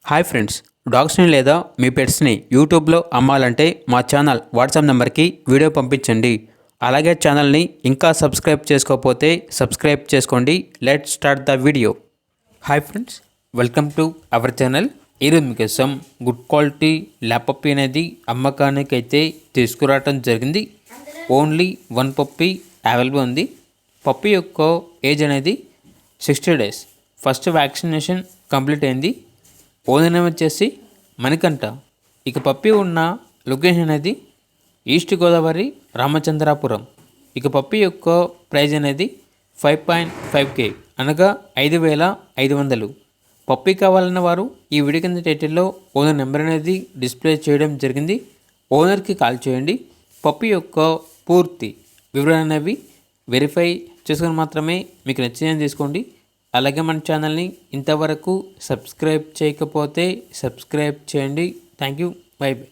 Hi friends, డాగ్స్ని లేదా మీ పెట్స్ని యూట్యూబ్లో అమ్మాలంటే మా ఛానల్ వాట్సాప్ నెంబర్కి వీడియో పంపించండి. అలాగే ఛానల్ని ఇంకా సబ్స్క్రైబ్ చేసుకోకపోతే సబ్స్క్రైబ్ చేసుకోండి. Let start the video. Hi friends, welcome to our channel. ఈరోజు మీకోసం గుడ్ క్వాలిటీ ల్యాబ్ పప్పీ అనేది అమ్మకానికి అయితే తీసుకురావడం జరిగింది. ఓన్లీ వన్ పప్పీ అవైలబుల్ ఉంది. పప్పీ యొక్క ఏజ్ అనేది 60 days. ఫస్ట్ వ్యాక్సినేషన్ కంప్లీట్ అయింది. ఓనర్ నేమ్ వచ్చేసి మణికంఠ. ఇక పప్పి ఉన్న లొకేషన్ అనేది ఈస్ట్ గోదావరి రామచంద్రాపురం. ఇక పప్పి యొక్క ప్రైజ్ అనేది 5.5K అనగా 5,500. పప్పి కావాలన్న వారు ఈ వీడియో కింద టైటిల్లో ఓనర్ నెంబర్ అనేది డిస్ప్లే చేయడం జరిగింది. ఓనర్కి కాల్ చేయండి. పప్పి యొక్క పూర్తి వివరాలు అనేవి వెరిఫై చేసుకొని మాత్రమే మీకు నచ్చిందని తీసుకోండి. అలాగే మన ఛానల్ని ఇంతవరకు సబ్స్క్రైబ్ చేయకపోతే సబ్స్క్రైబ్ చేయండి. Thank you. By by.